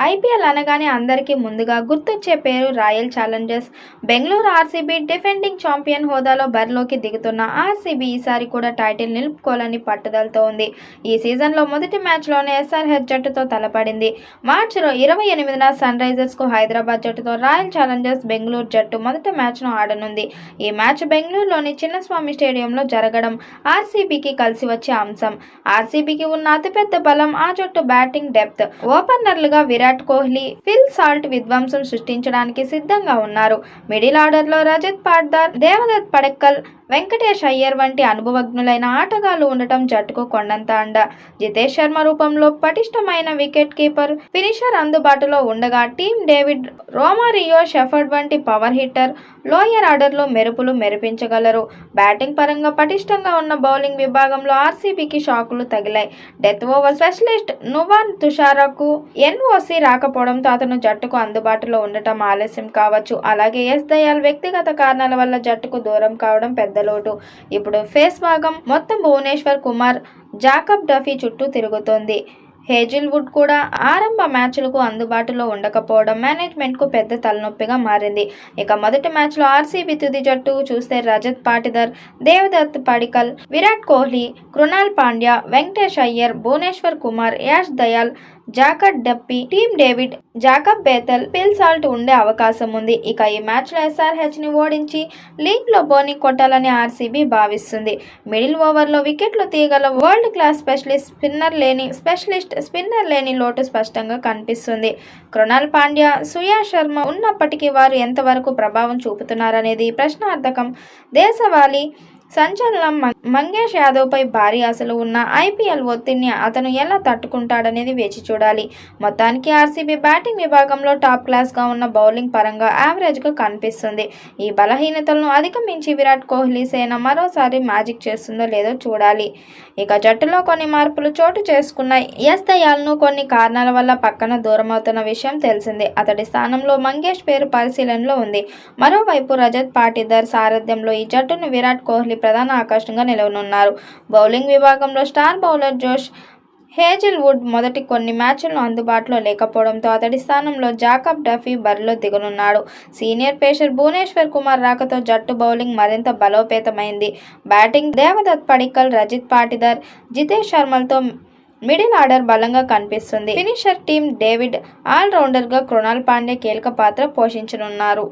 IPL అనగానే అందరికీ ముందుగా గుర్తొచ్చే పేరు royal Challengers Bengaluru. RCB defending champion హోదాలో బరిలోకి దిగుతున్న ఆర్సీబీ ఈసారి కూడా టైటిల్ నిలుపుకోవాలని పట్టుదలతో ఉంది. ఈ సీజన్లో మొదటి మ్యాచ్లోనే ఎస్ఆర్హెచ్ జట్టుతో తలపడింది. మార్చి 28న సన్ రైజర్స్కు హైదరాబాద్ జట్టుతో రాయల్ ఛాలెంజర్స్ బెంగళూరు జట్టు మొదటి మ్యాచ్ను ఆడనుంది. ఈ మ్యాచ్ బెంగళూరులోని చిన్నస్వామి స్టేడియంలో జరగడం ఆర్సీబీకి కలిసి వచ్చే అంశం. ఆర్సీబీకి ఉన్న అతిపెద్ద బలం ఆ జట్టు బ్యాటింగ్ డెప్త్. ఓపెనర్లుగా విరాట్ కోహ్లీ, ఫిల్ సాల్ట్ విధ్వంసం సృష్టించడానికి సిద్ధంగా ఉన్నారు. మిడిల్ ఆర్డర్లో రజత్ పాటిదార్, దేవదత్ పడక్కల్, వెంకటేష్ అయ్యర్ వంటి అనుభవజ్ఞులైన ఆటగాళ్లు ఉండటం జట్టుకు కొండంత అండ. జితేష్ శర్మ రూపంలో పటిష్టమైన వికెట్ కీపర్, ఫినిషర్ అందుబాటులో ఉండగా టీమ్ డేవిడ్, రోమారియో, షెఫర్డ్ వంటి పవర్ హిట్టర్ లోయర్ ఆర్డర్లో మెరుపులు మెరిపించగలరు. బ్యాటింగ్ పరంగా పటిష్టంగా ఉన్న బౌలింగ్ విభాగంలో ఆర్సీబీకి షాకులు తగిలాయి. డెత్ ఓవర్ స్పెషలిస్ట్ నువాన్ తుషారాకు ఎన్ఓసీ రాకపోవడంతో అతను జట్టుకు అందుబాటులో ఉండటం ఆలస్యం కావచ్చు. అలాగే ఎస్ దయాల్ వ్యక్తిగత కారణాల వల్ల జట్టుకు దూరం కావడం పెద్ద లోటు. ఇప్పుడు ఫేస్ భాగం మొత్తం భువనేశ్వర్ కుమార్, జాకబ్ డఫీ చుట్టూ తిరుగుతోంది. హేజిల్వుడ్ కూడా ఆరంభ మ్యాచ్లకు అందుబాటులో ఉండకపోవడం మేనేజ్మెంట్కు పెద్ద తలనొప్పిగా మారింది. ఇక మొదటి మ్యాచ్లో ఆర్సీబీ తుది జట్టు చూస్తే Rajat Patidar, Devdutt Padikkal, Virat Kohli, Krunal Pandya, Venkatesh Iyer, Bhuvneshwar Kumar, Yash Dayal, Jacob Duffy, Tim David, Jacob Bethell, Phil Salt ఉండే అవకాశం ఉంది. ఇక ఈ మ్యాచ్లో ఎస్ఆర్హెచ్ ని ఓడించి లీగ్లో బోని కొట్టాలని ఆర్సీబీ భావిస్తుంది. మిడిల్ ఓవర్లో వికెట్లు తీయగల వరల్డ్ క్లాస్ స్పిన్నర్ లేని లోటు స్పష్టంగా కనిపిస్తుంది. కృణాల్ పాండ్యా, సుయాష్ శర్మ ఉన్నప్పటికీ వారు ఎంతవరకు ప్రభావం చూపుతున్నారనేది ప్రశ్నార్థకం. దేశవాళీ సంచలనం మంగేష్ యాదవ్పై భారీ ఆశలు ఉన్న ఐపీఎల్ ఒత్తిడిని అతను ఎలా తట్టుకుంటాడనేది వేచి చూడాలి. మొత్తానికి ఆర్సీబీ బ్యాటింగ్ విభాగంలో టాప్ క్లాస్గా ఉన్న బౌలింగ్ పరంగా యావరేజ్గా కనిపిస్తుంది. ఈ బలహీనతలను అధిగమించి విరాట్ కోహ్లీ సేన మరోసారి మ్యాజిక్ చేస్తుందో లేదో చూడాలి. ఇక జట్టులో కొన్ని మార్పులు చోటు చేసుకున్నాయి. ఎస్ దయాల్ను కొన్ని కారణాల వల్ల పక్కన దూరమవుతున్న విషయం తెలిసిందే. అతడి స్థానంలో మంగేష్ పేరు పరిశీలనలో ఉంది. మరోవైపు రజత్ పాటిదార్ సారథ్యంలో ఈ జట్టును విరాట్ కోహ్లీ ప్రధాన ఆకర్షణగా నిలవనున్నారు. బౌలింగ్ విభాగంలో స్టార్ బౌలర్ జోష్ హేజిల్వుడ్ మొదటి కొన్ని మ్యాచ్ల్లో అందుబాటులో లేకపోవడంతో అతడి స్థానంలో జాకబ్ డఫీ బరిలో దిగనున్నాడు. సీనియర్ పేసర్ భువనేశ్వర్ కుమార్ రాకతో జట్టు బౌలింగ్ మరింత బలోపేతమైంది. బ్యాటింగ్ దేవదత్ పడిక్కల్, రజత్ పాటిదార్, జితేష్ శర్మలతో మిడిల్ ఆర్డర్ బలంగా కనిపిస్తుంది. ఫినిషర్ టీమ్ డేవిడ్, ఆల్రౌండర్గా కృణాల్ పాండ్యా కీలక పాత్ర పోషించనున్నారు.